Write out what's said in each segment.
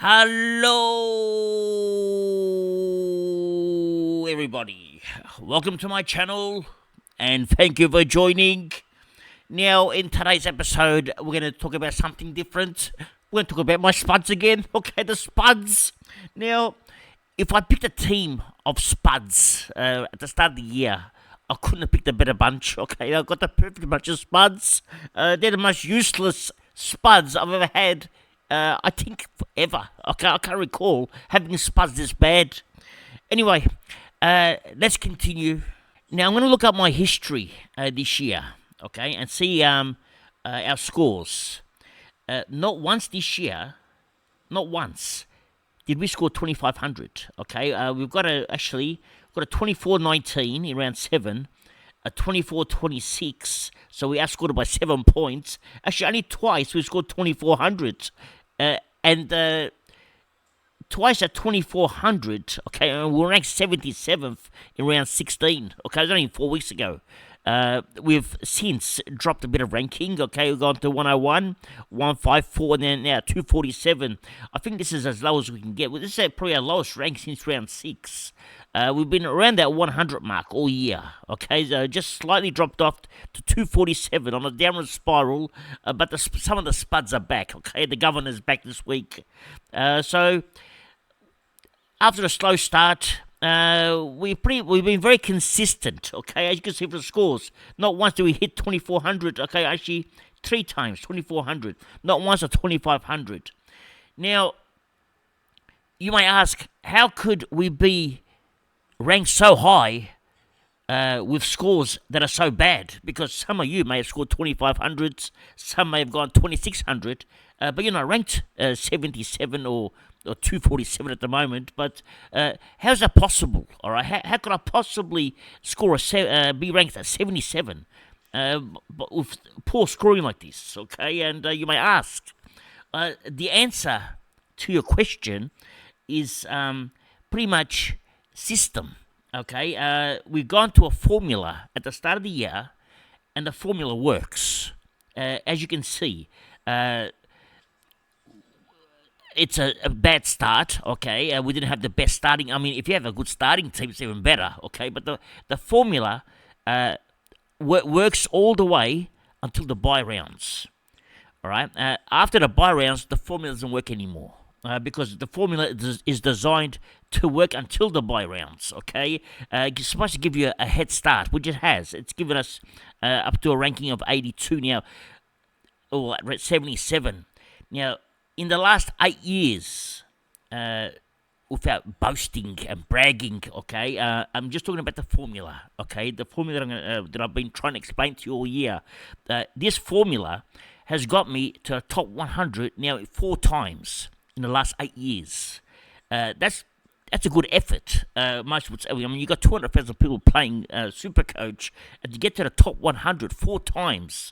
Hello, everybody. Welcome to my channel, and thank you for joining. Now, in today's episode, we're going to talk about something different. We're going to talk about my spuds again. Okay, the spuds. Now, if I picked a team of spuds at the start of the year, I couldn't have picked a better bunch. Okay, I got the perfect bunch of spuds. They're the most useless spuds I've ever had. I think ever. Okay, I can't recall having spuds this bad. Anyway, let's continue. Now I'm going to look up my history this year, okay, and see our scores. Not once this year, not once, did we score 2,500. Okay, we've got a 24-19 in round 7. A 24-26, so we outscored it by 7 points. Actually, only twice we scored 2,400. And twice at 2,400, okay, and we were ranked 77th in round 16, okay, it was only 4 weeks ago. We've since dropped a bit of ranking, okay, we've gone to 101, 154, and then now 247. I think this is as low as we can get. This is probably our lowest rank since round 6. We've been around that 100 mark all year, okay, so just slightly dropped off to 247 on a downward spiral, but some of the spuds are back, okay, the governor's back this week. So, after a slow start, we've been very consistent, okay, as you can see from the scores. Not once do we hit 2,400, okay, actually 3 times, 2,400, not once or 2,500. Now, you may ask, how could we be ranked so high with scores that are so bad? Because some of you may have scored 2,500s, some may have gone 2,600, but you're not ranked 77 or 247 at the moment. But how's that possible? All right, how could I possibly score be ranked at 77 but with poor scoring like this? Okay, and you may ask, the answer to your question is pretty much system. Okay, we've gone to a formula at the start of the year, and the formula works. As you can see, it's a bad start. Okay, we didn't have the best starting. I mean, if you have a good starting team, it's even better. Okay, but the formula works all the way until the bye rounds. All right, after the bye rounds, the formula doesn't work anymore. Because the formula is designed to work until the bye rounds, okay? It's supposed to give you a head start, which it has. It's given us up to a ranking of 82 now, or 77. Now, in the last 8 years, without boasting and bragging, okay, I'm just talking about the formula, okay? The formula that I've been trying to explain to you all year. This formula has got me to the top 100 now 4 times in the last 8 years. That's a good effort. Most would say, I mean, you got 200,000 people playing Supercoach, and to get to the top 100 4 times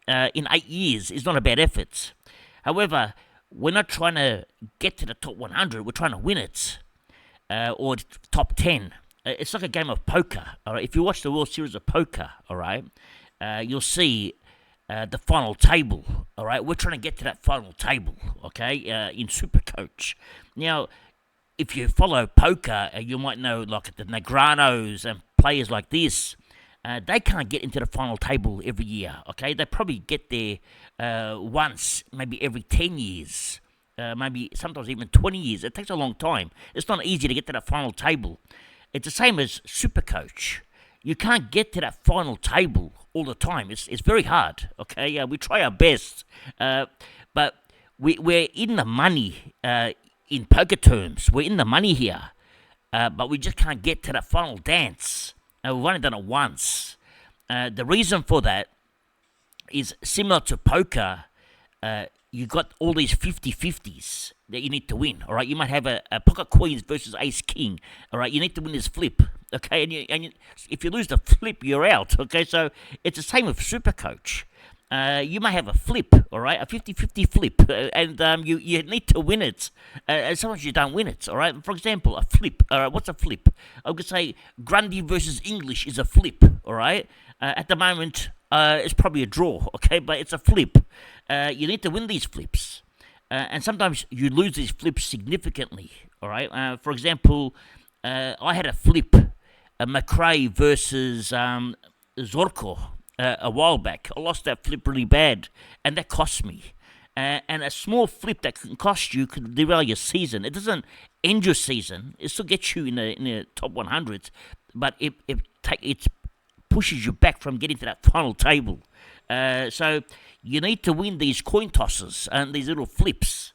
in 8 years is not a bad effort. However, we're not trying to get to the top 100, we're trying to win it, or top 10. It's like a game of poker, all right? If you watch the World Series of Poker, all right, you'll see the final table, all right? We're trying to get to that final table, okay, in Supercoach. Now, if you follow poker, you might know, like, the Negranos and players like this, they can't get into the final table every year, okay? They probably get there once, maybe every 10 years, maybe sometimes even 20 years. It takes a long time. It's not easy to get to that final table. It's the same as Supercoach. You can't get to that final table all the time. It's very hard, okay? We try our best, but we're in the money in poker terms. We're in the money here, but we just can't get to that final dance. We've only done it once. The reason for that is similar to poker. You got all these 50-50s that you need to win, all right? You might have a pocket queens versus ace king, all right? You need to win this flip, okay? And if you lose the flip, you're out, okay? So it's the same with Supercoach. You may have a flip, all right, a 50-50 flip, and you need to win it. And sometimes you don't win it, all right? For example, a flip. All right, what's a flip? I would say Grundy versus English is a flip, all right? At the moment, it's probably a draw, okay? But it's a flip. You need to win these flips. and sometimes you lose these flips significantly. All right. For example, I had a flip, McRae versus Zorko a while back. I lost that flip really bad, and that cost me. And a small flip that can cost you could derail your season. It doesn't end your season. It still gets you in the top 100s, but it pushes you back from getting to that final table. So you need to win these coin tosses and these little flips,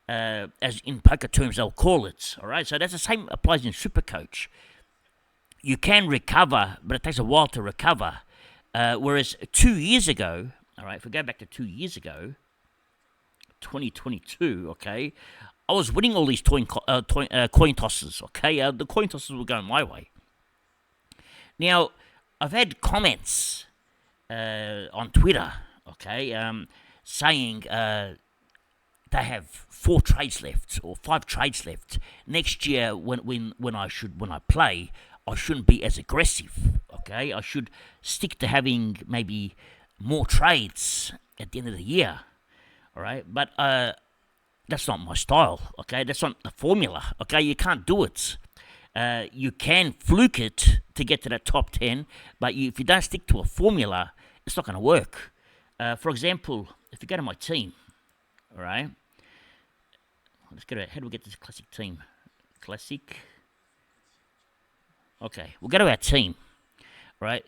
as in poker terms they'll call it. All right, so that's the same applies in Supercoach. You can recover, but it takes a while to recover. Whereas 2 years ago, all right, if we go back to 2 years ago, 2022, okay, I was winning all these coin tosses, okay? The coin tosses were going my way. Now, I've had comments on Twitter, okay, saying they have 4 trades left or 5 trades left. Next year, when I play, I shouldn't be as aggressive, okay? I should stick to having maybe more trades at the end of the year, all right? But that's not my style, okay? That's not the formula, okay? You can't do it. You can fluke it to get to the top 10, but if you don't stick to a formula, it's not going to work. For example, if you go to my team, all right? Let's go to, how do we get this classic team? Classic. Okay, we'll go to our team, right?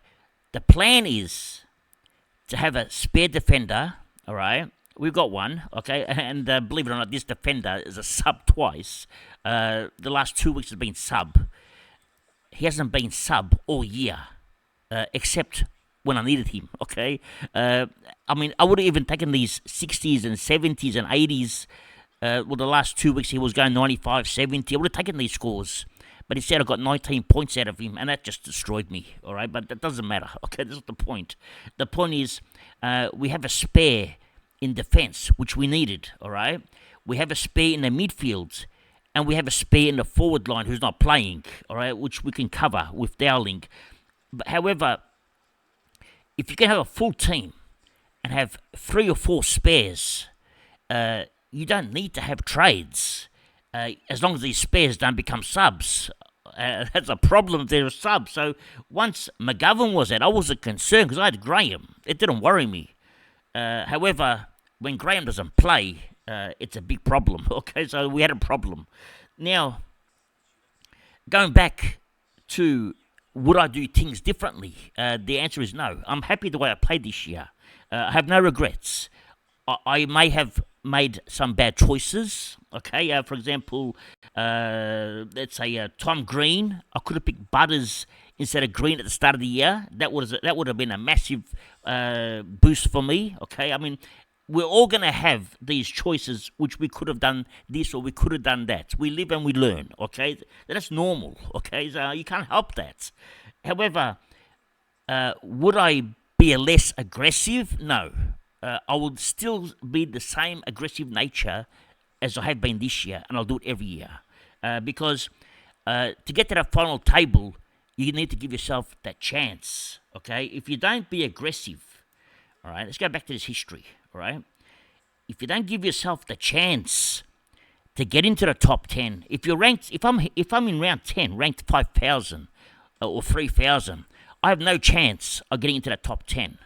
The plan is to have a spare defender, all right? We've got one, okay? And believe it or not, this defender is a sub twice. The last 2 weeks has been sub. He hasn't been sub all year, except when I needed him, okay? I mean, I would have even taken these 60s and 70s and 80s. Well, the last 2 weeks he was going 95, 70. I would have taken these scores. But instead I got 19 points out of him, and that just destroyed me, all right? But that doesn't matter, okay? That's not the point. The point is we have a spare in defense, which we needed, all right? We have a spare in the midfield, and we have a spare in the forward line who's not playing, all right, which we can cover with Dowling. But however, if you can have a full team and have 3 or 4 spares, you don't need to have trades. As long as these spares don't become subs. That's a problem if they're a sub. So once McGovern was out, I wasn't concerned because I had Graham. It didn't worry me. However, when Graham doesn't play, it's a big problem. Okay, so we had a problem. Now, going back to would I do things differently? The answer is no. I'm happy the way I played this year. I have no regrets. I may have made some bad choices. Okay, for example, let's say Tom Green. I could have picked Butters instead of Green at the start of the year. That would have been a massive boost for me. Okay, I mean, we're all going to have these choices, which we could have done this or we could have done that. We live and we learn. Okay, that's normal. Okay, so you can't help that. However, would I be a less aggressive? No. I would still be the same aggressive nature as I have been this year, and I'll do it every year. Because to get to that final table, you need to give yourself that chance, okay? If you don't be aggressive, all right, let's go back to this history, all right? If you don't give yourself the chance to get into the top 10, if you're ranked, if I'm in round 10, ranked 5,000 or 3,000, I have no chance of getting into the top 10.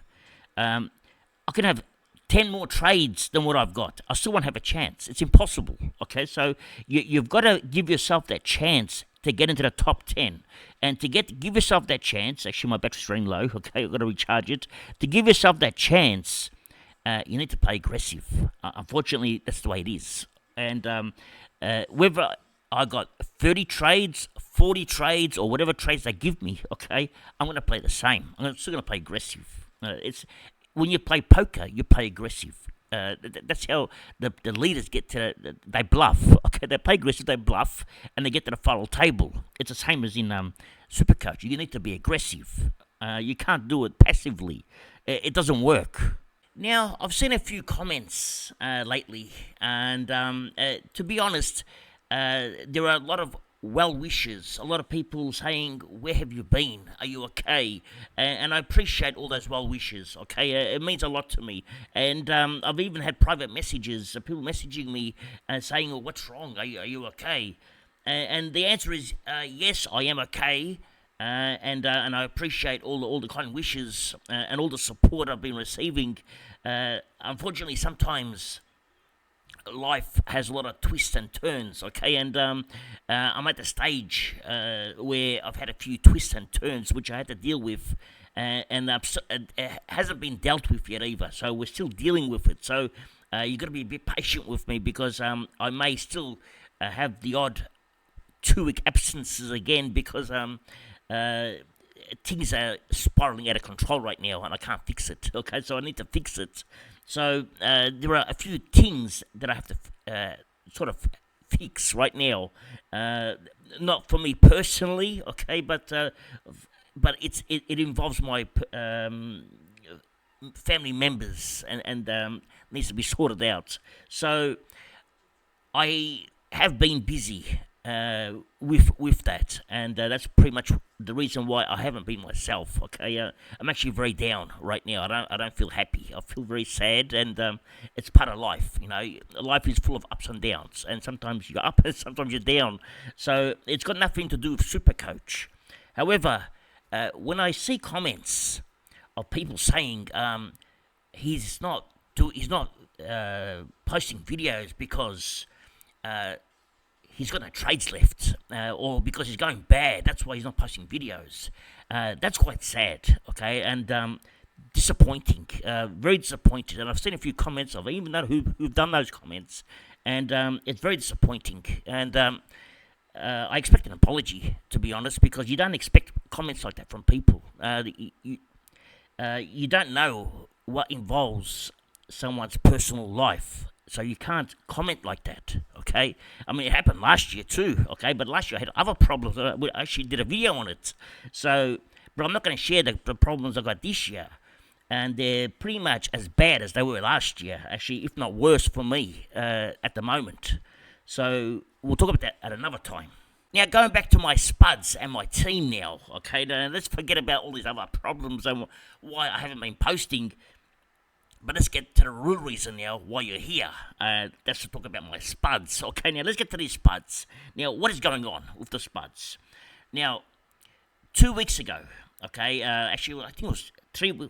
I can have 10 more trades than what I've got. I still won't have a chance. It's impossible, okay? So you've got to give yourself that chance to get into the top 10. And to give yourself that chance, actually my battery's running low, okay? I've got to recharge it. To give yourself that chance, you need to play aggressive. Unfortunately, that's the way it is. And whether I got 30 trades, 40 trades, or whatever trades they give me, okay, I'm going to play the same. I'm still going to play aggressive. When you play poker, you play aggressive. That's how the leaders get to. They bluff. Okay, they play aggressive, they bluff, and they get to the final table. It's the same as in Supercoach. You need to be aggressive. You can't do it passively. It doesn't work. Now, I've seen a few comments lately, and to be honest, there are a lot of well wishes, a lot of people saying, "Where have you been? Are you okay?" And I appreciate all those well wishes. Okay, it means a lot to me. And I've even had private messages, people messaging me and saying, "Oh, what's wrong? Are you okay?" And the answer is yes, I am okay. And I appreciate all the kind wishes and all the support I've been receiving. Unfortunately, sometimes life has a lot of twists and turns, okay? And I'm at the stage where I've had a few twists and turns which I had to deal with, and it hasn't been dealt with yet either. So we're still dealing with it. So you've got to be a bit patient with me because I may still have the odd 2 week absences again because things are spiraling out of control right now and I can't fix it. Okay, so I need to fix it. So there are a few things that I have to sort of fix right now. Not for me personally, okay, but it involves my family members and needs to be sorted out. So I have been busy with that, and that's pretty much the reason why I haven't been myself. Okay, I'm actually very down right now. I don't feel happy. I feel very sad, and it's part of life. You know, life is full of ups and downs, and sometimes you're up, and sometimes you're down. So it's got nothing to do with Supercoach. However, when I see comments of people saying he's not posting videos because he's got no trades left, or because he's going bad, that's why he's not posting videos. That's quite sad, okay, and disappointing, very disappointed. And I've seen a few comments of even know who've done those comments, and it's very disappointing. And I expect an apology, to be honest, because you don't expect comments like that from people. You don't know what involves someone's personal life, so you can't comment like that, okay? I mean, it happened last year too, okay? But last year I had other problems. I actually did a video on it. So, but I'm not going to share the problems I got this year. And they're pretty much as bad as they were last year, actually, if not worse for me at the moment. So we'll talk about that at another time. Now, going back to my spuds and my team now, okay? Now, let's forget about all these other problems and why I haven't been posting. But let's get to the real reason now why you're here. That's to talk about my spuds. Okay, now let's get to these spuds. Now, what is going on with the spuds? Now, 2 weeks ago, okay, actually, I think it was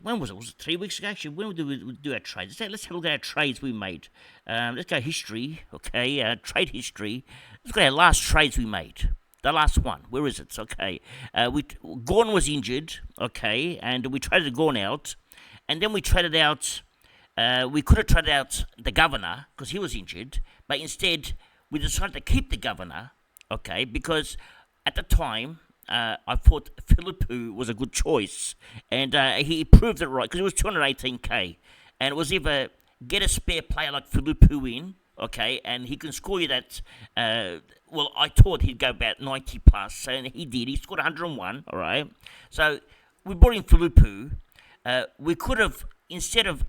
when was it? Was it 3 weeks ago? Actually, when did we do our trades? Let's have a look at our trades we made. Let's go history, okay, trade history. Let's go at our last trades we made. The last one, where is it? Okay, Gorn was injured, okay, and we traded Gorn out, and then we traded out. We could have traded out the governor because he was injured, but instead we decided to keep the governor, okay, because at the time I thought Philippou was a good choice, and he proved it right because it was 218k, and it was either get a spare player like Philippou in, okay, and he can score you that. Well, I thought he'd go about 90 plus, and he did. He scored 101, all right. So we brought in Philippou. We could have, instead of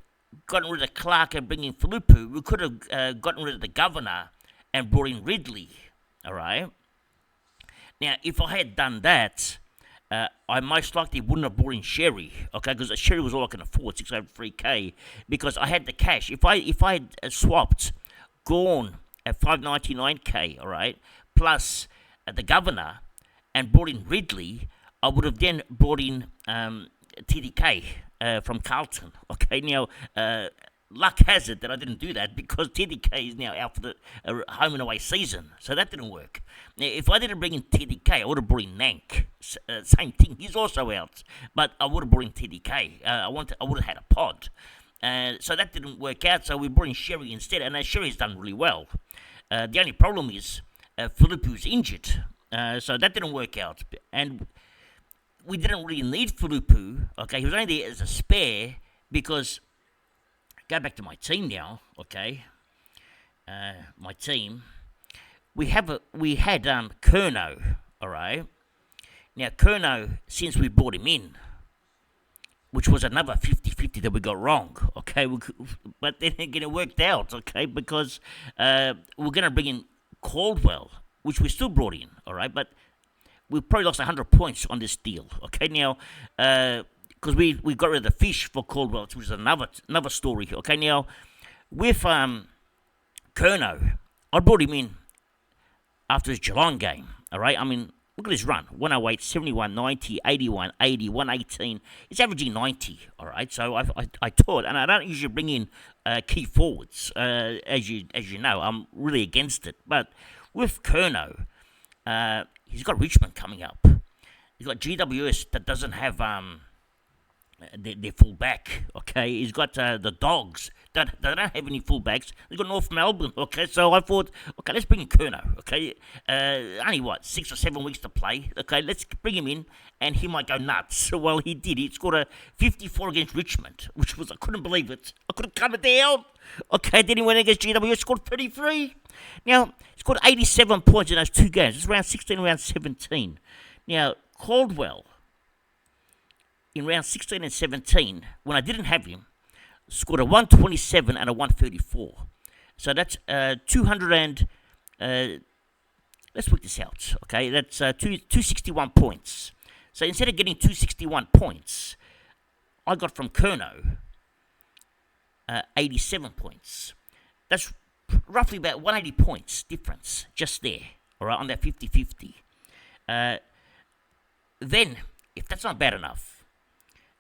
gotten rid of Clark and bringing Philippou, we could have gotten rid of the governor and brought in Ridley, all right? Now, if I had done that, I most likely wouldn't have brought in Sherry, okay, because Sherry was all I can afford, 603k, because I had the cash. If I had swapped Gorn at 599k, all right, plus the governor and brought in Ridley, I would have then brought in TDK from Carlton. Okay, now luck has it that I didn't do that because TDK is now out for the home and away season, so that didn't work. Now, if I didn't bring in TDK, I would have brought in Nank. Same thing, he's also out, but I would have brought in TDK. I would have had a pod. So that didn't work out, so we brought in Sherry instead, and Sherry's done really well. The only problem is Philippou's injured, so that didn't work out, and we didn't really need Philippou, okay? He was only there as a spare because, go back to my team now, okay? My team, we had Curnow, all right? Now, Curnow, since we brought him in, which was another 50-50 that we got wrong, okay? But then again, it worked out, okay? Because we're going to bring in Caldwell, which we still brought in, all right, but we probably lost 100 points on this deal, okay? Now, because we got rid of the fish for Caldwell, which is another story, okay? Now, with Curnow, I brought him in after his Geelong game, all right? I mean, look at his run, 108, 71, 90, 81, 80, 118. He's averaging 90, all right? So I taught, and I don't usually bring in key forwards, as you know. I'm really against it. But with Curnow, he's got Richmond coming up. He's got GWS that doesn't have their full back, okay? He's got the Dogs that don't have any fullbacks. They've got North Melbourne, okay? So I thought, okay, let's bring in Curnow, okay? Only, 6 or 7 weeks to play, okay? Let's bring him in, and he might go nuts. Well, he did. He scored a 54 against Richmond, which was, I couldn't believe it. I couldn't come it down. Okay, then he went against GWS, scored 33. Now, he scored 87 points in those 2 games. It's round 16 and round 17. Now, Caldwell, in round 16 and 17, when I didn't have him, scored a 127 and a 134. So that's 200 and... let's work this out, okay? That's 261 points. So instead of getting 261 points, I got from Curnow 87 points. That's roughly about 180 points difference just there, all right, on that 50-50. Then, if that's not bad enough,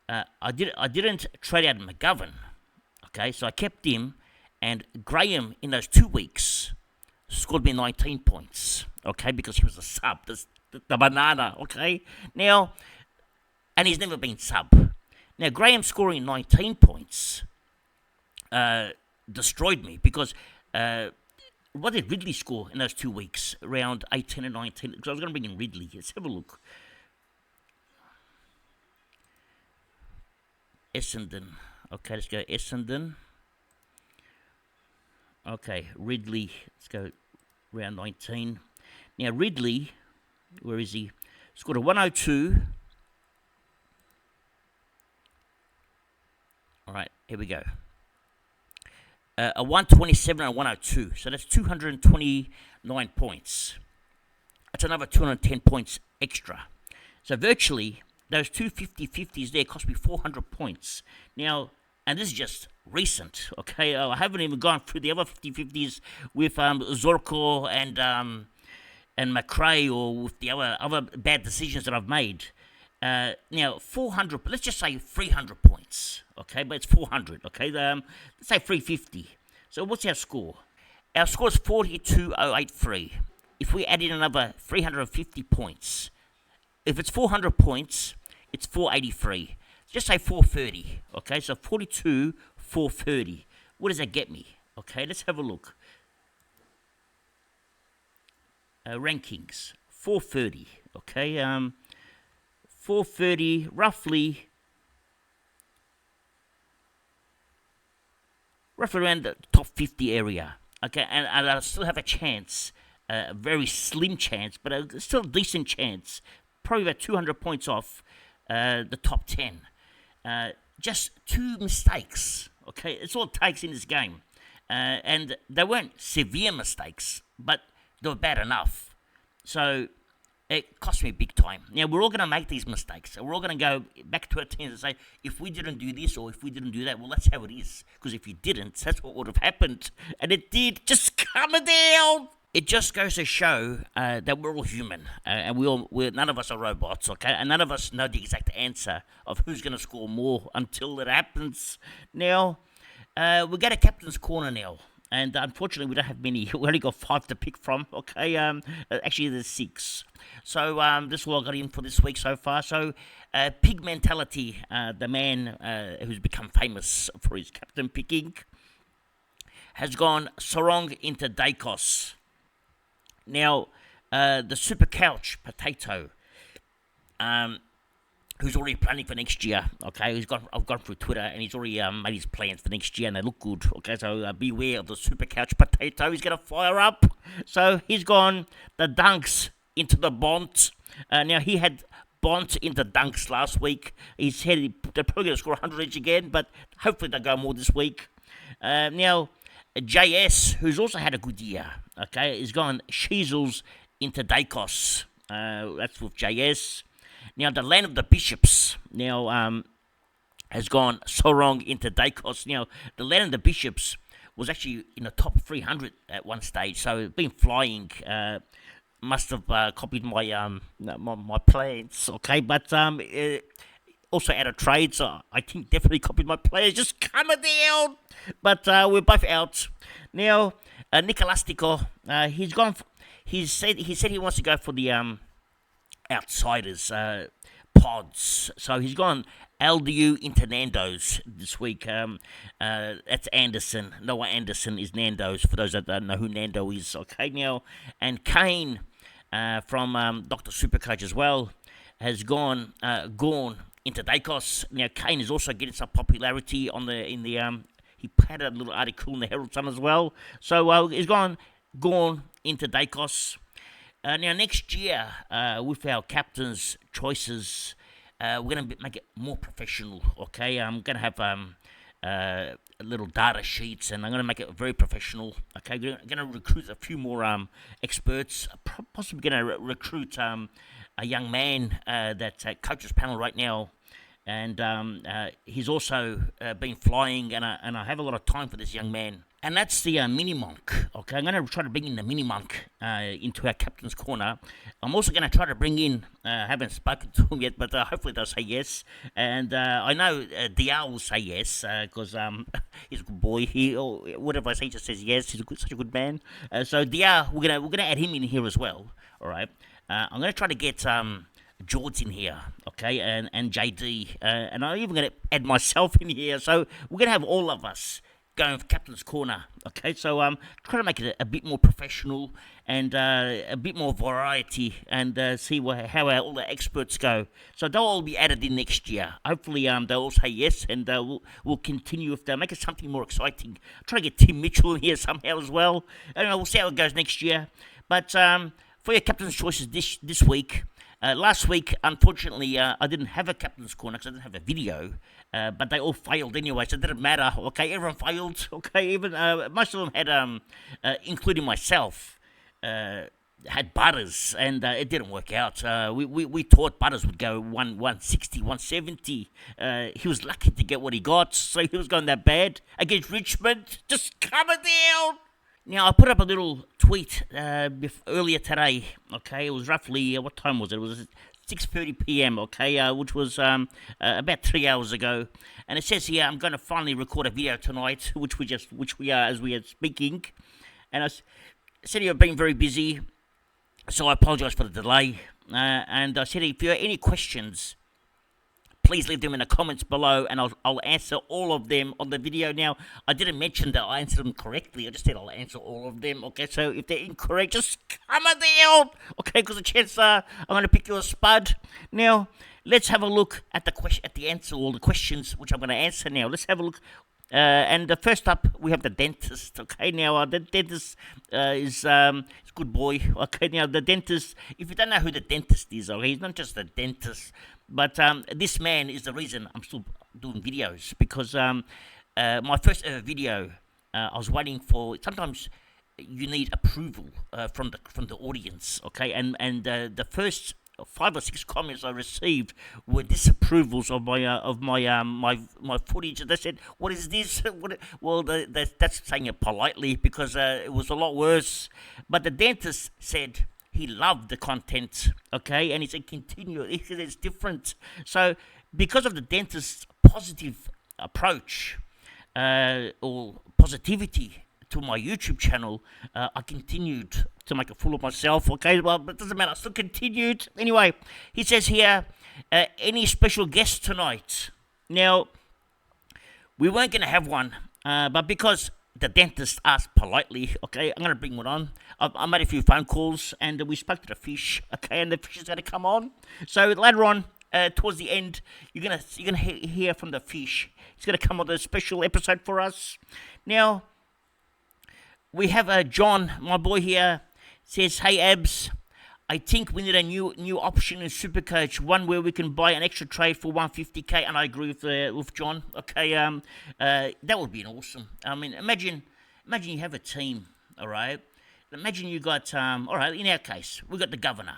I didn't trade out McGovern, okay, so I kept him, and Graham in those 2 weeks scored me 19 points, okay, because he was a sub, the banana, okay. Now, and he's never been sub. Now, Graham scoring 19 points destroyed me, because what did Ridley score in those 2 weeks, around 18 and 19? Because I was going to bring in Ridley. Let's have a look. Essendon. Okay, let's go Essendon. Okay, Ridley. Let's go round 19. Now, Ridley, where is he? Scored a 102. All right, here we go. A 127 and a 102. So that's 229 points. That's another 210 points extra. So virtually, those two 50-50s there cost me 400 points. Now, and this is just recent, okay? I haven't even gone through the other 50-50s with Zorko and McRae, or with the other bad decisions that I've made. Now, 400, let's just say 300 points, okay? But it's 400, okay? Let's say 350. So what's our score? Our score is 42,083. If we add in another 350 points, if it's 400 points, it's 483. Just say 430, okay? So 42, 430. What does that get me? Okay, let's have a look. Rankings, 430, okay? 430, roughly around the top 50 area, okay? And I still have a chance, a very slim chance, but still a decent chance, probably about 200 points off the top 10. Just 2 mistakes, okay? It's all it takes in this game. And they weren't severe mistakes, but they were bad enough. So it cost me big time. Now, we're all going to make these mistakes. And we're all going to go back to our teams and say, if we didn't do this or if we didn't do that, well, that's how it is. Because if you didn't, that's what would have happened. And it did. Just calm it down. It just goes to show that we're all human. And none of us are robots, okay? And none of us know the exact answer of who's going to score more until it happens. Now, we get a captain's corner now. And unfortunately, we don't have many. We only got 5 to pick from, okay? Actually, there's 6. So this is all I got in for this week so far. So Pig Mentality, the man who's become famous for his captain picking, has gone Sarong into Dacos. Now, the Supercoach Potato, who's already planning for next year, okay? I've gone through Twitter, and he's already made his plans for next year, and they look good, okay? So beware of the Supercoach Potato. He's going to fire up. So he's gone the Dunks into the Bont. Now, he had Bont into Dunks last week. He said they're probably going to score 100 each again, but hopefully they'll go more this week. Now, JS, who's also had a good year, okay, is gone Sheasels into Dacos. That's with JS. Now, the land of the bishops has gone so wrong into Dacos. The land of the bishops was actually in the top 300 at one stage, so it's been flying. Must have copied my plans, okay? But also out of trade, so I think definitely copied my players. Just coming down, but we're both out now. Nick Elastico, he's gone. He said he wants to go for the outsiders pods. So he's gone LDU into Nando's this week. That's Anderson. Noah Anderson is Nando's, for those that don't know who Nando is. Okay, now. And Kane from Dr. Supercoach as well has gone into Dacos. Now, Kane is also getting some popularity he had a little article in the Herald Sun as well. So he's gone into Dacos. Now, next year, with our captain's choices, we're going to make it more professional, okay? I'm going to have little data sheets, and I'm going to make it very professional, okay? We're going to recruit a few more experts, possibly going to recruit a young man that's at coach's panel right now, and he's also been flying, and I have a lot of time for this young man. And that's the mini monk. Okay, I'm going to try to bring in the mini monk into our captain's corner. I'm also going to try to bring in. I haven't spoken to him yet, but hopefully they'll say yes. And I know Dial will say yes because he's a good boy. Whatever I say, he just says yes. He's such a good man. So Dial, we're gonna add him in here as well. All right. I'm going to try to get George in here, okay, and JD, and I'm even going to add myself in here. So we're going to have all of us going for Captain's Corner, okay? So try to make it a bit more professional and a bit more variety, and see how all the experts go. So they'll all be added in next year. Hopefully they'll all say yes, and we'll continue if they make it something more exciting. Try to get Tim Mitchell in here somehow as well. I don't know, we'll see how it goes next year. But for your captain's choices this week, last week, unfortunately, I didn't have a captain's corner because I didn't have a video, but they all failed anyway, so it didn't matter. Okay, everyone failed. Okay, even most of them had, including myself, had Butters, and it didn't work out. We thought Butters would go 160, 170. He was lucky to get what he got, so he was going that bad against Richmond. Just coming down. Now, I put up a little tweet earlier today, okay? It was roughly, what time was it? It was 6:30 p.m., okay, which was about 3 hours ago. And it says here, I'm going to finally record a video tonight, which we are as we are speaking. And I said you've been very busy, so I apologise for the delay. And I said if you have any questions, please leave them in the comments below, and I'll answer all of them on the video. Now, I didn't mention that I answered them correctly. I just said I'll answer all of them, okay? So if they're incorrect, just comment down, okay? Because the chances are I'm going to pick you a spud. Now, let's have a look at the answer, all the questions which I'm going to answer now. Let's have a look. And first up, we have the dentist, okay? Now, the dentist is a good boy, okay? Now, the dentist, if you don't know who the dentist is, okay, he's not just a dentist, but this man is the reason I'm still doing videos, because my first ever video, I was waiting for, sometimes you need approval from the audience, okay? And the first 5 or 6 comments I received were disapprovals of my footage. They said, "What is this?" Well, that's saying it politely, because it was a lot worse. But the dentist said he loved the content, okay, and he said continue. He said it's different. So because of the dentist's positive approach or positivity to my YouTube channel, I continued to make a fool of myself, okay? Well, but it doesn't matter, I still continued. Anyway, he says here, any special guests tonight? Now, we weren't going to have one, but because the dentist asked politely, okay, I'm going to bring one on. I made a few phone calls, and we spoke to the fish, okay, and the fish is going to come on. So later on, towards the end, you're gonna hear from the fish. He's going to come on a special episode for us. Now, we have John, my boy here, says, "Hey Abs, I think we need a new option in Supercoach, one where we can buy an extra trade for 150k." And I agree with John. Okay, that would be awesome. I mean, imagine you have a team, all right, Imagine you got, all right, in our case, we got the governor,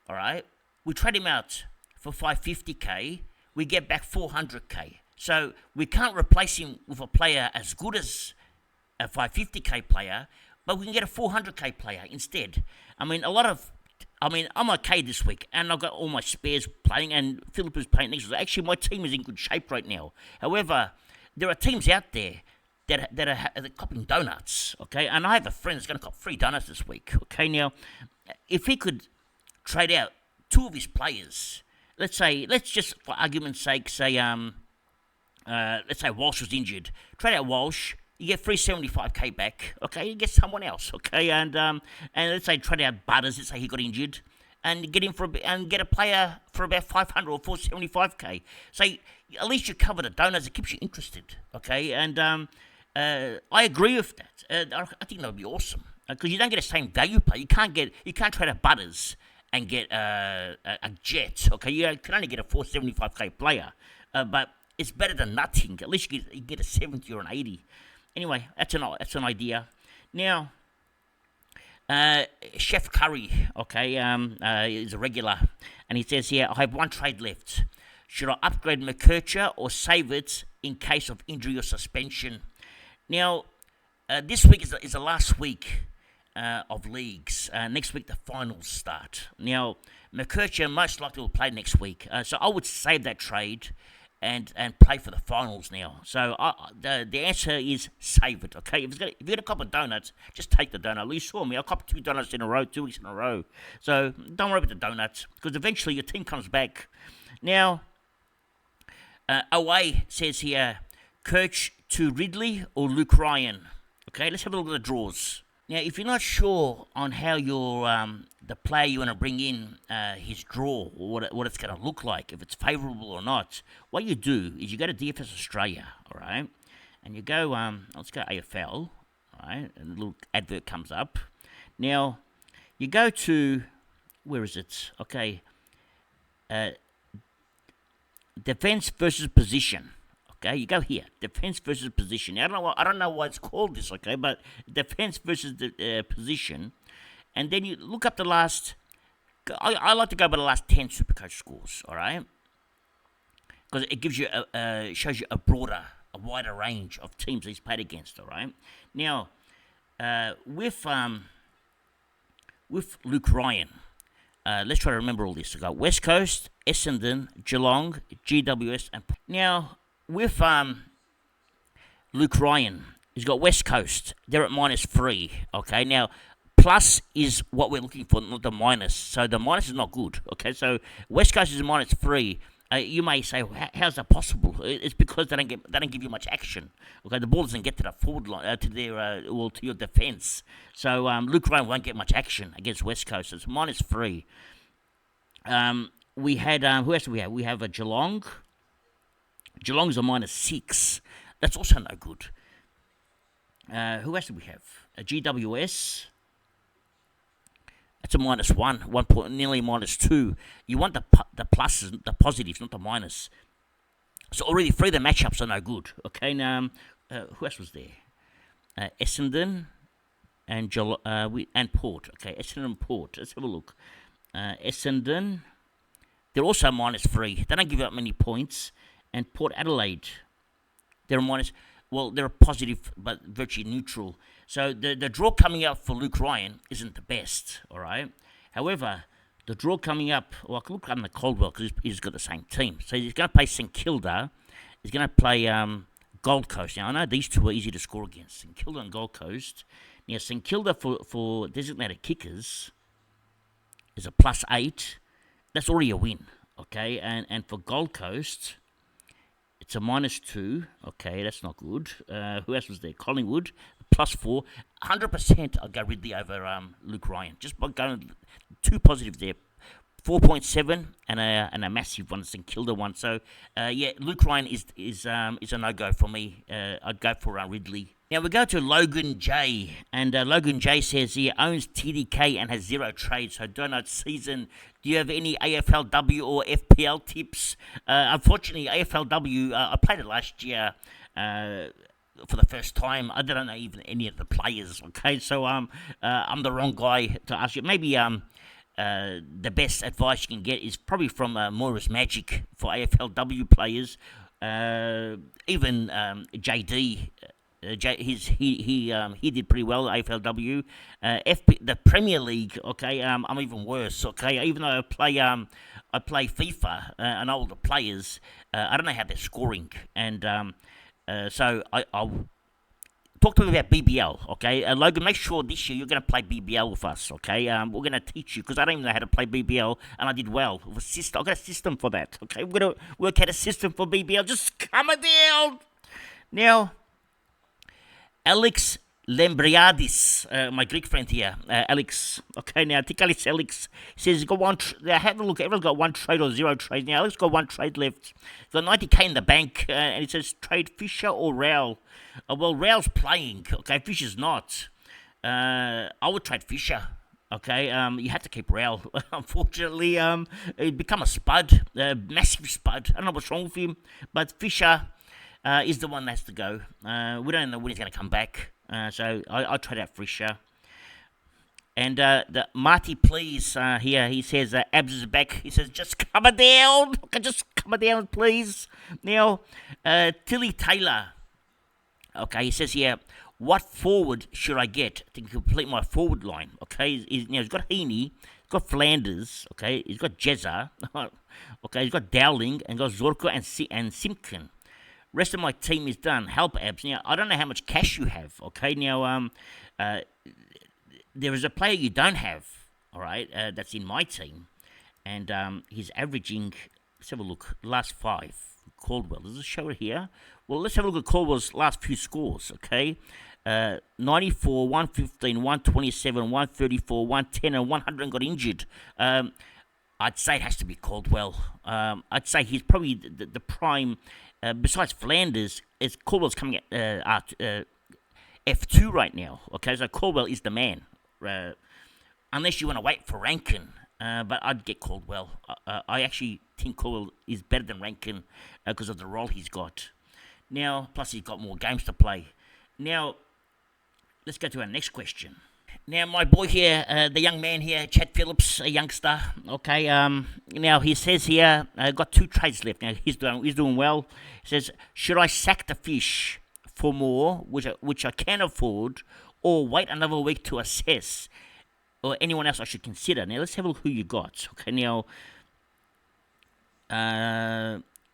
all right? We trade him out for 550k, we get back 400k. So we can't replace him with a player as good as a 550k player, but we can get a 400k player instead. I'm okay this week, and I've got all my spares playing, and Philip is playing next week. Actually, my team is in good shape right now. However, there are teams out there that are copping donuts, okay? And I have a friend that's going to cop 3 donuts this week, okay? Now, if he could trade out 2 of his players, let's just, for argument's sake, let's say Walsh was injured. Trade out Walsh, you get 375k back, okay? You get someone else, okay? And let's say trade out Butters, let's say he got injured, and get him and get a player for about 500 or 475k. So at least you cover the donuts. It keeps you interested, okay? And I agree with that. I think that would be awesome because you don't get the same value play. You can't trade out Butters and get a Jet, okay? You can only get a 475k player, but it's better than nothing. At least you get a 70 or an 80. Anyway, that's an idea. Now, Chef Curry, okay, is a regular, and he says here, I have 1 trade left. Should I upgrade McKercher or save it in case of injury or suspension? Now, this week is the last week of leagues. Next week the finals start. Now, McKercher most likely will play next week, so I would save that trade and play for the finals now. So the answer is save it, okay? If you're going to cop a donut, just take the donut. You saw me, I copped 2 donuts in a row, 2 weeks in a row. So don't worry about the donuts, because eventually your team comes back. Now, Away says here, Coach to Ridley or Luke Ryan. Okay, let's have a look at the draws. Now, if you're not sure on how your the player you want to bring in, his draw, or what it's going to look like, if it's favourable or not, what you do is you go to DFS Australia, all right, and you go, let's go AFL, all right, and a little advert comes up. Now, you go to, where is it? Okay, defence versus position. Okay, you go here, defense versus position. Now, I don't know why it's called this, okay, but defense versus the position, and then you look up the last. I like to go by the last 10 Supercoach scores, all right, because it gives you shows you a wider range of teams he's played against, all right. Now, with Luke Ryan, let's try to remember all this. So got West Coast, Essendon, Geelong, GWS, and now. With Luke Ryan, he's got West Coast. They're at -3. Okay, now plus is what we're looking for, not the minus. So the minus is not good. Okay, so West Coast is -3. You may say, how's that possible? It's because they don't give you much action. Okay, the ball doesn't get to the forward line, to your defense. So Luke Ryan won't get much action against West Coast. It's -3. We had who else do we have? We have a Geelong. Geelong's a -6. That's also no good. Who else do we have? A GWS. That's a -1, 1 point, nearly -2. You want the pluses, the positives, not the minus. So already 3 of the matchups are no good. Okay, now who else was there? Essendon and and Port. Okay, Essendon and Port. Let's have a look. Essendon, they're also -3. They don't give up many points. And Port Adelaide, they're a positive but virtually neutral. So the draw coming up for Luke Ryan isn't the best, all right? However, the draw coming up, well, I can look under Caldwell because he's got the same team. So he's going to play St Kilda. He's going to play Gold Coast. Now, I know these two are easy to score against, St Kilda and Gold Coast. Now, St Kilda for designated kickers is a +8. That's already a win, okay? And for Gold Coast, it's a -2. Okay, that's not good. Who else was there? Collingwood, +4. 100% I'll go Ridley over Luke Ryan. Just by going 2 positives there. 4.7 and a massive one, St Kilda one. So, Luke Ryan is a no-go for me. I'd go for Ridley. Now we go to Logan J, and Logan J says he owns TDK and has 0 trades, so donut season. Do you have any AFLW or FPL tips? Unfortunately, AFLW, I played it last year. for the first time. I don't know even any of the players. Okay, so I'm the wrong guy to ask you. Maybe the best advice you can get is probably from Moira's Magic for AFLW players. Even JD. He did pretty well at AFLW. The Premier League, okay, I'm even worse, okay. Even though I play FIFA and older players, I don't know how they're scoring, and so I'll talk to me about BBL, okay. Logan, make sure this year you're going to play BBL with us, okay. We're going to teach you because I don't even know how to play BBL, and I did well. I got a system for that, okay. We're going to work out a system for BBL. Just come down now. Alex Lembriadis, my Greek friend here, Alex. Okay, now Tikalis Alex says, "Got one. Have a look. Everyone's got one trade or zero trade. Now Alex got one trade left. He's got 90k in the bank, and it says trade Fisher or Rowell. Well, Rowell's playing. Okay, Fisher's not. I would trade Fisher. Okay, you have to keep Rowell. Unfortunately, he'd become a spud, massive spud. I don't know what's wrong with him, but Fisher." Is the one that has to go. We don't know when he's going to come back. So I trade out Fisher. And the Marty, please, here, he says, Abs is back. He says, just come down. Okay, just come down, please. Now, Tilly Taylor. Okay, he says here, what forward should I get to complete my forward line? Okay, he's got Heaney, he's got Flanders, okay, he's got Jezza, okay, he's got Dowling, and got Zorko and Simpkin. Rest of my team is done. Help, Abs. Now, I don't know how much cash you have, okay? Now, there is a player you don't have, all right, that's in my team, and he's averaging, let's have a look, last 5, Caldwell. Does it show it here? Well, let's have a look at Caldwell's last few scores, okay? 94, 115, 127, 134, 110, and 100 and got injured. I'd say it has to be Caldwell. I'd say he's probably the prime. Besides Flanders, Caldwell's coming at F2 right now. Okay, so Caldwell is the man. Unless you want to wait for Rankin, but I'd get Caldwell. I actually think Caldwell is better than Rankin because of the role he's got. Now, plus he's got more games to play. Now, let's go to our next question. Now, my boy here, the young man here, Chad Phillips, a youngster. Okay, now he says here, got 2 trades left. Now he's doing well. He says, should I sack the Fish for more, which I can afford, or wait another week to assess, or anyone else I should consider? Now let's have a look who you got. Okay, now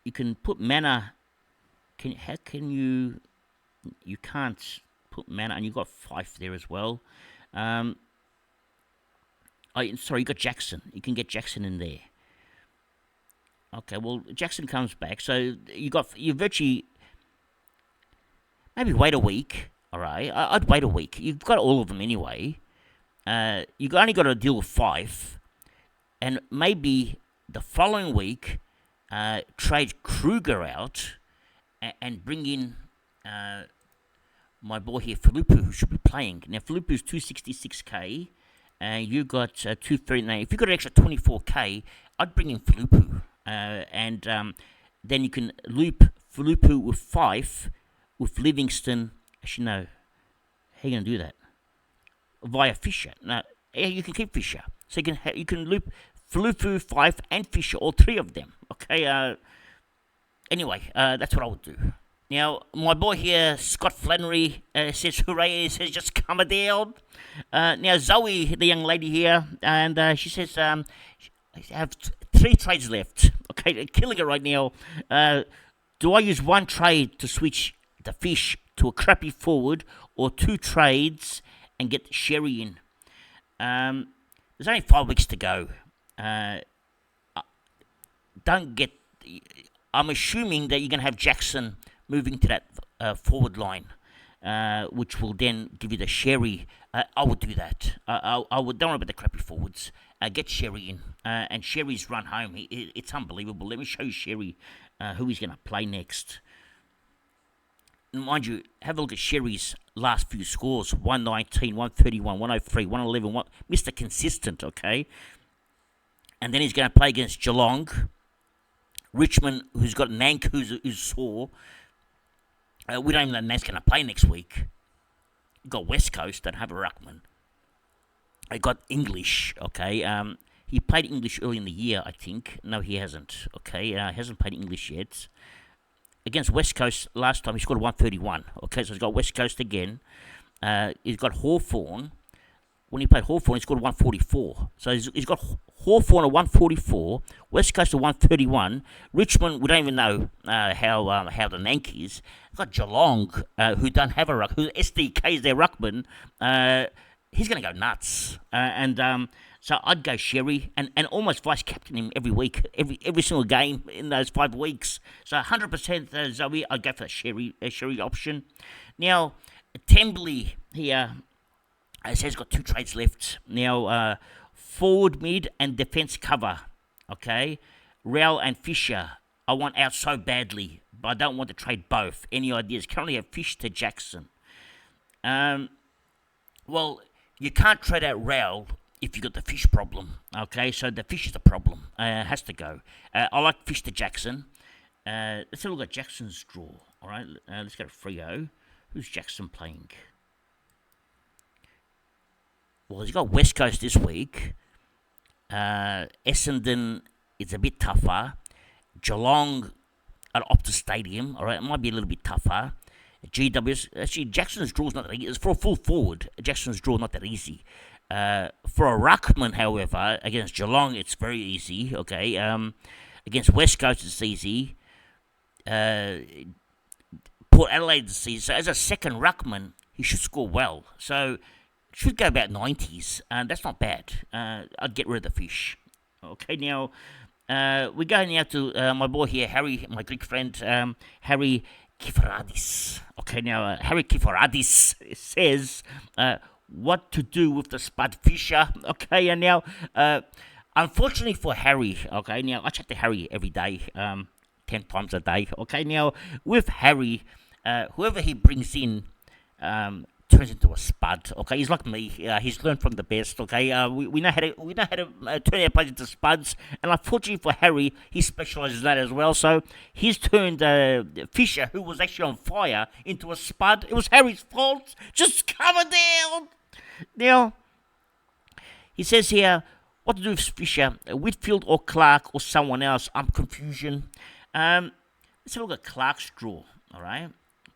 you can put Mana. How can you? You can't put Mana, and you got 5 there as well. Sorry, you got Jackson. You can get Jackson in there. Okay, well, Jackson comes back, so you virtually maybe wait a week. All right, I'd wait a week. You've got all of them anyway. You only got to deal with 5, and maybe the following week trade Kruger out and bring in. My boy here, Filipu, who should be playing. Now, Filipu's 266k, and you got 239. If you got an extra 24k, I'd bring in Filipu, and then you can loop Filipu with 5, with Livingston. Actually, no. How are you going to do that? Via Fisher. No, you can keep Fisher. So you can loop Filipu, 5, and Fisher, all 3 of them. Okay. Anyway, that's what I would do. Now, my boy here, Scott Flannery, says hooray. He says just come down. Now, Zoe, the young lady here, and she says I have 3 trades left. Okay, killing it right now. Do I use 1 trade to switch the Fish to a crappy forward, or 2 trades and get Sherry in? There's only 5 weeks to go. I'm assuming that you're going to have Jackson moving to that forward line, which will then give you the Sherry. I would do that. I would. Don't worry about the crappy forwards. Get Sherry in, and Sherry's run home. It's unbelievable. Let me show you Sherry, who he's going to play next. Mind you, have a look at Sherry's last few scores: 119, 131, 103, 111. Mr. Consistent, okay. And then he's going to play against Geelong, Richmond, who's got Nank, who's sore. We don't even know Nat's going to play next week. You've got West Coast, don't have a ruckman. I got English, okay. He played English early in the year, I think. No, he hasn't, okay. He hasn't played English yet. Against West Coast last time, he scored 131, okay. So he's got West Coast again. He's got Hawthorn. When he played Hawthorn, he scored 144. So he's got Hawthorn at 144, West Coast at 131. Richmond, we don't even know how the Yankees. They've got Geelong, who don't have a ruck, who SDK is their ruckman. He's going to go nuts. So I'd go Sherry and almost vice captain him every week, every single game in those 5 weeks. So 100% Zoe, I'd go for the Sherry option. Now, Tembley here. It says got 2 trades left. Now, forward mid and defence cover. Okay. Rowell and Fisher. I want out so badly, but I don't want to trade both. Any ideas? Currently have Fish to Jackson. Well, you can't trade out Rowell if you got the Fish problem. Okay, so the Fish is the problem. Has to go. I like Fish to Jackson. Let's have a look at Jackson's draw. All right, let's go to Freo. Who's Jackson playing? Well, he's got West Coast this week. Essendon is a bit tougher. Geelong at Optus Stadium, all right, it might be a little bit tougher. GWS, actually, Jackson's draw is not that easy. It's for a full forward. Jackson's draw not that easy. For a ruckman, however, against Geelong, it's very easy. Okay, against West Coast, it's easy. Port Adelaide, it's easy. So as a second ruckman, he should score well. So should go about 90s. That's not bad. I'd get rid of the Fish. Okay, now we go now to my boy here, Harry, my Greek friend, Harry Kiforadis. Okay, now Harry Kiforadis says what to do with the Spud Fisher. Okay, and now unfortunately for Harry, okay, now I chat to Harry every day, 10 times a day. Okay, now with Harry, whoever he brings in turns into a spud. Okay, he's like me. He's learned from the best. Okay, we know how to turn our players into spuds, and unfortunately for Harry, he specialises in that as well. So he's turned Fisher, who was actually on fire, into a spud. It was Harry's fault. Just cover down. Now he says here, what to do with Fisher? Whitfield or Clark or someone else? I'm confusion. Let's have a look at Clark's draw. All right,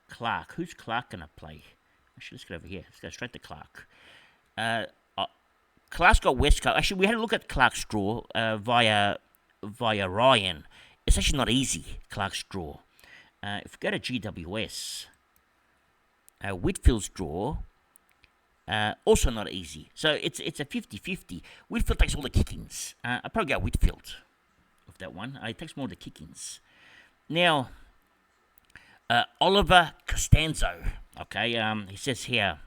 Clark. Who's Clark gonna play? Actually, let's go over here. Let's go straight to Clark. Clark's got West Coast. Actually, we had a look at Clark's draw via Ryan. It's actually not easy, Clark's draw. If we go to GWS, Whitfield's draw, also not easy. So it's a 50-50. Whitfield takes all the kickings. I'll probably go Whitfield with that one. He takes more of the kickings. Now, Oliver Costanzo. Okay, he says here,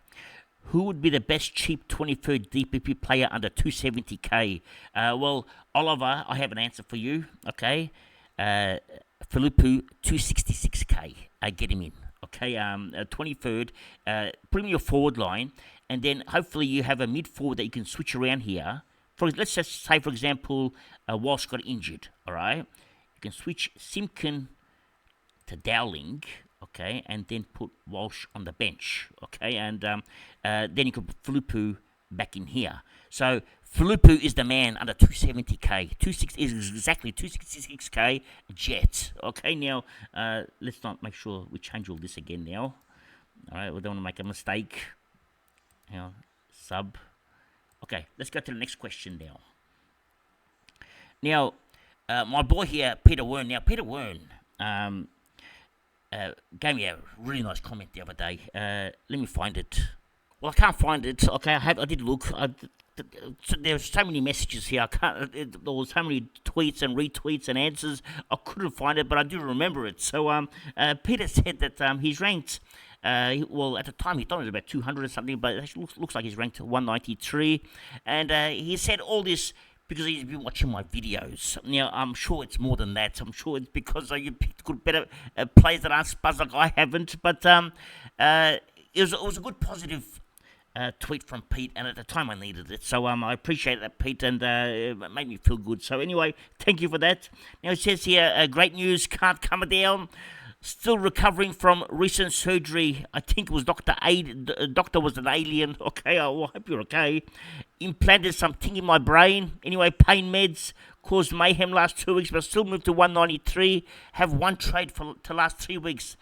who would be the best cheap 23rd DPP player under 270k? Well, Oliver, I have an answer for you. Okay, Philippou, 266k. Get him in. Okay, 23rd. Put him in your forward line, and then hopefully you have a mid forward that you can switch around here. Let's just say, for example, Walsh got injured. All right, you can switch Simpkin to Dowling. Okay, and then put Walsh on the bench. Okay, and then you can put Philippou back in here. So Philippou is the man under 270k. 26 is exactly 266k jet. Okay, now let's not make sure we change all this again now. All right, we don't want to make a mistake. Now, sub. Okay, let's go to the next question now. Now, my boy here, Peter Wern. Now, Peter Wern. Gave me a really nice comment the other day. Let me find it. Well, I can't find it. Okay, I did look. There's so many messages here. There was so many tweets and retweets and answers. I couldn't find it, but I do remember it. So, Peter said that he's ranked. Well, at the time he thought it was about 200 or something, but it actually looks like he's ranked 193. And he said all this because he's been watching my videos. Now, I'm sure it's more than that. I'm sure it's because you picked good, better players that aren't spuds like I haven't. But it was a good, positive tweet from Pete, and at the time I needed it. So I appreciate that, Pete, and it made me feel good. So anyway, thank you for that. Now, it says here, great news, can't come down. Still recovering from recent surgery. I think it was the doctor was an alien. Okay, I hope you're okay. Implanted something in my brain. Anyway, pain meds caused mayhem last 2 weeks, but still moved to 193. Have one trade for the last 3 weeks.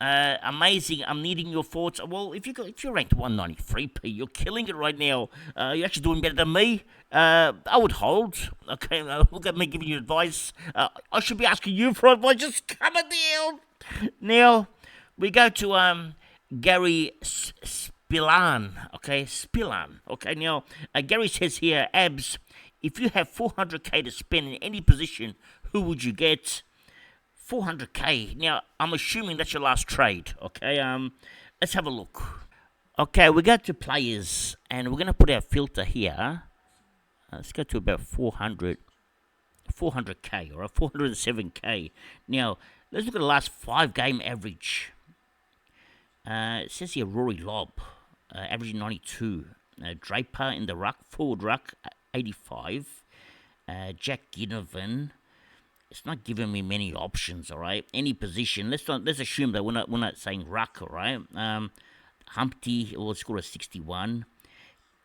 Amazing. I'm needing your thoughts. Well, if you're ranked 193p, you're killing it right now. You're actually doing better than me. I would hold. Okay, look at me giving you advice. I should be asking you for advice. Just come it down. Now we go to Gary Spillan. Okay, Spillan. Okay, now Gary says here, Abs, if you have 400k to spend in any position, who would you get? 400k. Now, I'm assuming that's your last trade, okay? Let's have a look. Okay, we go to players, and we're going to put our filter here. Let's go to about 400k, or 407k. Now, let's look at the last 5-game average. It says here Rory Lobb, averaging 92. Draper in the ruck, forward ruck, 85. Jack Ginnivan. It's not giving me many options, all right? Any position. Let's assume that we're not saying ruck, all right? Humpty will score a 61.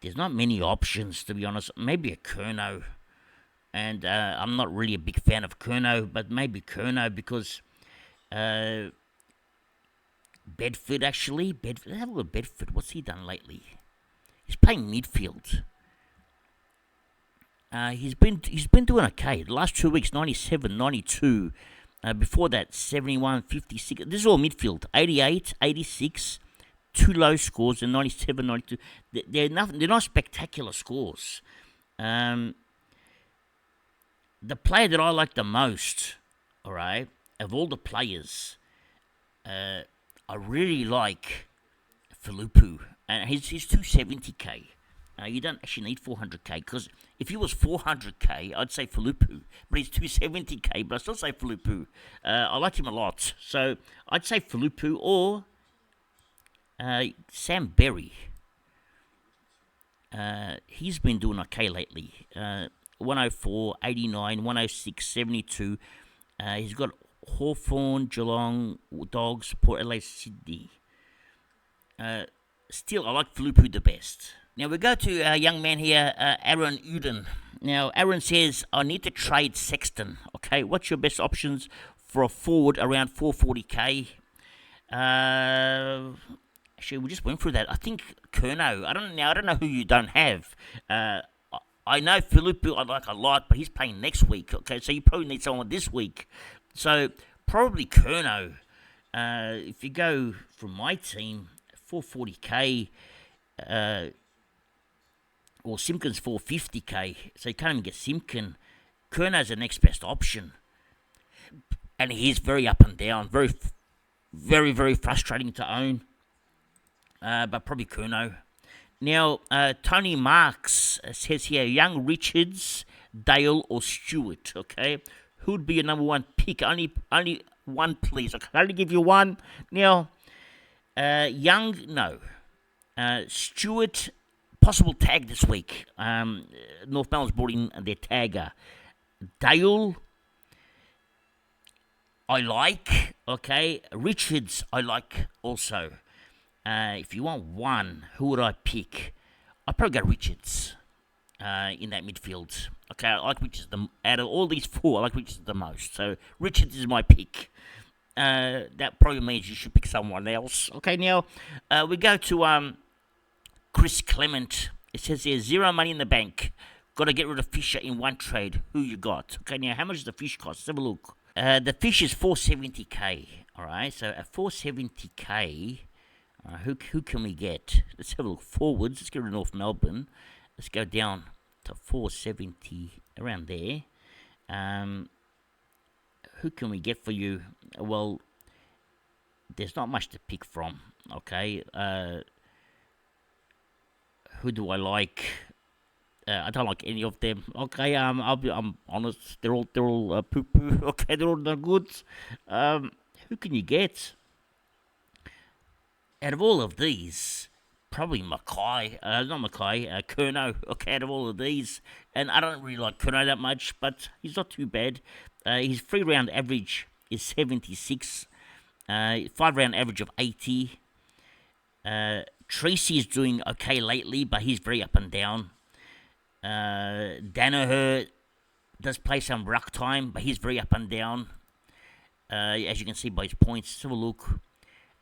There's not many options, to be honest. Maybe a Curnow. And I'm not really a big fan of Curnow, but maybe Curnow because Bedford, actually. Let's have a look at Bedford. What's he done lately? He's playing midfield. He's been doing okay. The last 2 weeks, 97, 92. Before that, 71, 56. This is all midfield. 88, 86. 2 low scores and 97, 92. They're not spectacular scores. The player that I like the most, all right, of all the players, I really like Filipu. And he's 270k. You don't actually need 400k, because if he was 400k, I'd say Filipu. But he's 270k, but I still say Filipu. I like him a lot. So I'd say Filipu or Sam Berry. He's been doing okay lately. 104, 89, 106, 72. He's got Hawthorn, Geelong, Dogs, Port Adelaide, Sydney. Still, I like Filipu the best. Now we go to a young man here, Aaron Uden. Now Aaron says, I need to trade Sexton. Okay, what's your best options for a forward around 440k? Actually, we just went through that. I think Curnow. I don't know who you don't have. I know Filipu I like a lot, but he's playing next week. Okay, so you probably need someone this week. So probably Curnow. If you go from my team, 440k. Or Simpkins 450k, so you can't even get Simpkin. Curnow's the next best option, and he's very up and down, very, very, very frustrating to own. But probably Curnow. Now, Tony Marks says here, young Richards, Dale, or Stewart. Okay, who would be your number one pick? Only one, please. I can only give you one. Now, Young, no. Stewart. Possible tag this week. North Melbourne's brought in their tagger. Dale, I like. Okay. Richards, I like also. If you want one, who would I pick? I'd probably go Richards in that midfield. Okay, I like Richards. Out of all these four, I like Richards the most. So Richards is my pick. That probably means you should pick someone else. Okay, now we go to Chris Clement. It says here, 0 money in the bank. Got to get rid of Fisher in one trade. Who you got? Okay, now how much does the fish cost? Let's have a look. The fish is 470k. All right, so at 470k, who can we get? Let's have a look. Forwards. Let's get rid of North Melbourne. Let's go down to 470, around there. Who can we get for you? Well, there's not much to pick from. Okay. Who do I like? I don't like any of them. Okay, I'm honest. They're all poo poo. Okay, they're all no good. Who can you get? Out of all of these, probably Mackay. Not Mackay. Curnow. Okay, out of all of these, and I don't really like Curnow that much, but he's not too bad. His 3-round average is 76. 5 round average of 80. Tracy is doing okay lately, but he's very up and down. Danaher does play some ruck time, but he's very up and down. As you can see by his points, let's have a look.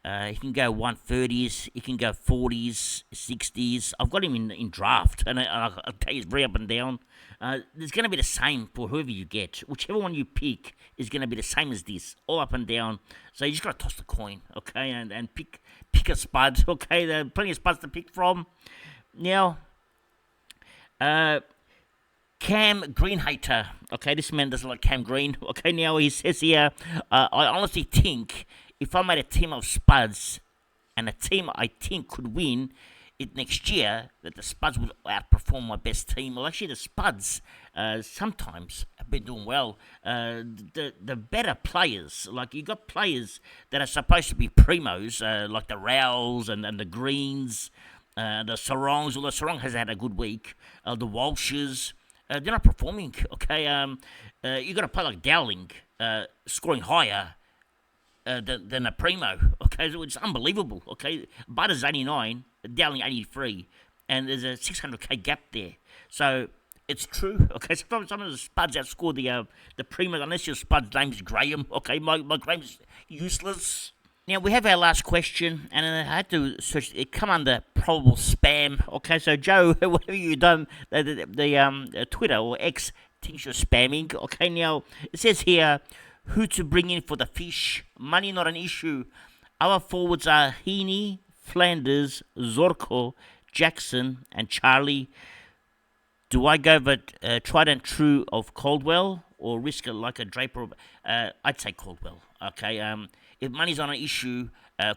He can go 130s, he can go 40s, 60s. I've got him in draft, and I'll tell you, he's very up and down. It's going to be the same for whoever you get. Whichever one you pick is going to be the same as this, all up and down. So you just got to toss the coin, okay, and pick a spud, okay? There are plenty of spuds to pick from. Now, Cam Greenhater, okay, this man doesn't like Cam Green, okay, now he says here, I honestly think if I made a team of spuds and a team I think could win it next year, that the spuds would outperform my best team. Well, actually, the spuds sometimes have been doing well. The better players, like you got players that are supposed to be primos, like the Rowells and the Greens, the Sarongs. Although Sarong has had a good week, the Walshes. They're not performing, okay? You got to play like Dowling, scoring higher than a primo, okay? So it's unbelievable, okay? Butter's 89, Dowling 83, and there's a 600k gap there. So it's true, okay? Sometimes some of the spuds outscore the primo, unless your spud's name is Graham, okay? My Graham's useless. Now, we have our last question, and I had to search. It come under probable spam. Okay, so Joe, whatever you've done, the Twitter or X thinks you're spamming. Okay, now, it says here, who to bring in for the fish. Money not an issue. Our forwards are Heaney, Flanders, Zorko, Jackson, and Charlie. Do I go with tried and true of Caldwell or risk it like a Draper? I'd say Caldwell. Okay, if money's not an issue,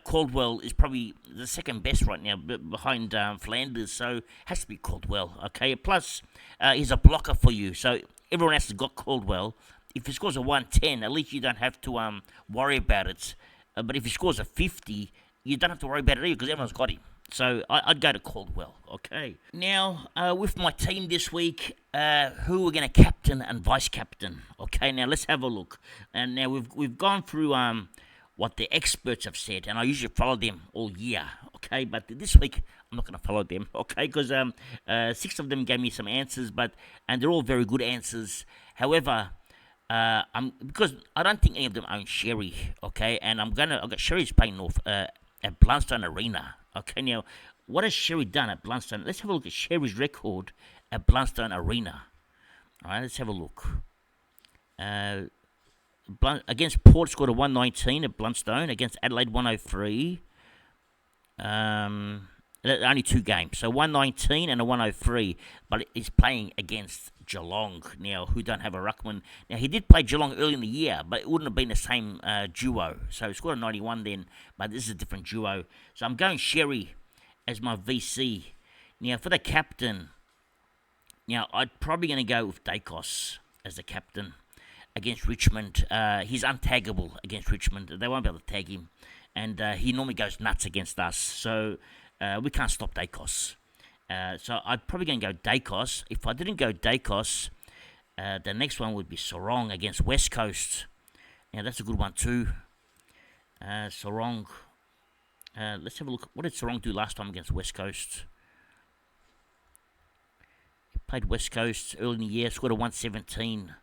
Caldwell is probably the second best right now behind Flanders, so it has to be Caldwell, okay? Plus, he's a blocker for you, so everyone else has got Caldwell. If he scores a 110, at least you don't have to worry about it. But if he scores a 50, you don't have to worry about it either because everyone's got him. So I'd go to Caldwell, okay? Now, with my team this week, who we're going to captain and vice-captain, okay? Now, let's have a look. And now we've gone through what the experts have said, and I usually follow them all year, okay? But this week, I'm not going to follow them, okay? Because 6 of them gave me some answers, and they're all very good answers. However, because I don't think any of them own Sherry, okay? And I've got Sherry's playing North at Blundstone Arena, okay? Now, what has Sherry done at Blundstone? Let's have a look at Sherry's record at Blundstone Arena. All right, let's have a look. Against Port, scored a 119 at Blundstone. Against Adelaide, 103. Only 2 games. So 119 and a 103. But he's playing against Geelong now, who don't have a ruckman. Now, he did play Geelong early in the year, but it wouldn't have been the same duo. So he scored a 91 then, but this is a different duo. So I'm going Sherry as my VC. Now, for the captain, now I'm probably going to go with Dacos as the captain against Richmond. He's untaggable against Richmond. They won't be able to tag him. And he normally goes nuts against us. So we can't stop Dacos. So I'm probably going to go Dacos. If I didn't go Dacos, the next one would be Sarong against West Coast. Now, that's a good one too. Sarong. Let's have a look. What did Sarong do last time against West Coast? He played West Coast early in the year, scored a 117.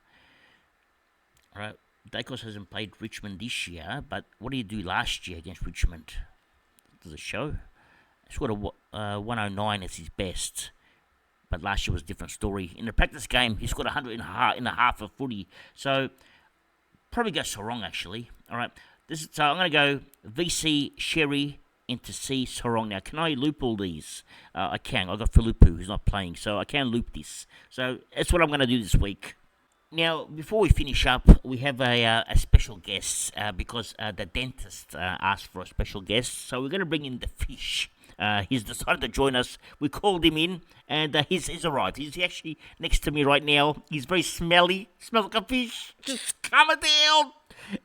All right. Dacos hasn't played Richmond this year, but what did he do last year against Richmond? Does it show? He scored a 109 as his best, but last year was a different story. In the practice game, he scored 100 in a half of footy. So, probably go Sarong, actually. All right. So, I'm going to go VC, Sherry, into C, Sarong. Now, can I loop all these? I can. I've got Philippou, who's not playing, so I can loop this. So, that's what I'm going to do this week. Now, before we finish up, we have a special guest because the dentist asked for a special guest. So, we're going to bring in the fish. He's decided to join us. We called him in, and he's arrived. He's actually next to me right now. He's very smelly. Smells like a fish. Just calm it down.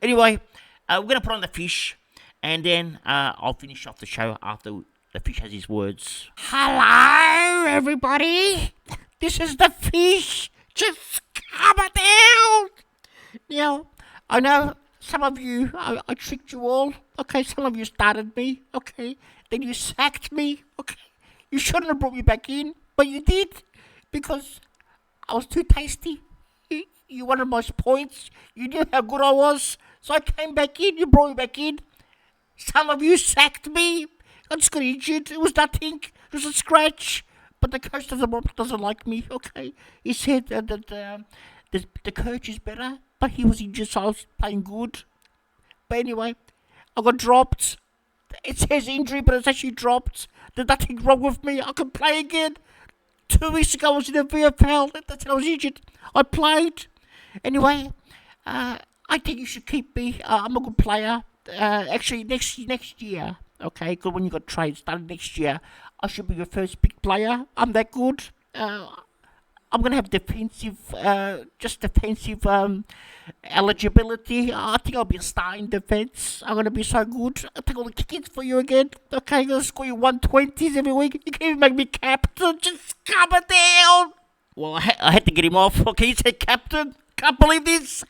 Anyway, we're going to put on the fish, and then I'll finish off the show after the fish has his words. Hello, everybody. This is the fish. Just calm it down. Now, I know some of you, I tricked you all. Okay, some of you started me. Okay, then you sacked me. Okay, you shouldn't have brought me back in, but you did because I was too tasty. You wanted my points. You knew how good I was, so I came back in. You brought me back in. Some of you sacked me. I just got injured. It was nothing. It was a scratch. But the coach doesn't like me. Okay, he said that the coach is better, but he was injured, so I was playing good. But anyway, I got dropped. It says injury, but it's actually dropped. There's nothing wrong with me. I can play again. 2 weeks ago, I was in the VFL. That's when I was injured. I played. Anyway, I think you should keep me. I'm a good player. Actually, next year, okay, because when you got trade started next year, I should be your first big player. I'm that good. I'm gonna have defensive eligibility. I think I'll be a star in defense. I'm gonna be so good. I'll take all the kickings for you again. Okay, I'm gonna score you 120s every week. You can even make me captain. Just calm it down. Well, I had to get him off. Okay, he said captain. Can't believe this.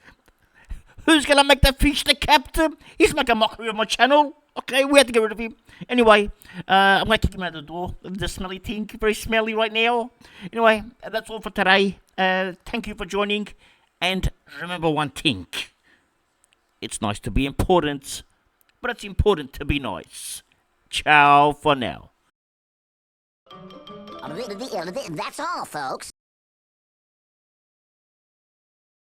Who's gonna make the fish the captain? He's making a mockery of my channel. Okay, we had to get rid of him. Anyway, I'm gonna kick him out the door. The smelly thing, very smelly right now. Anyway, that's all for today. Thank you for joining, and remember one thing: it's nice to be important, but it's important to be nice. Ciao for now. That's all, folks.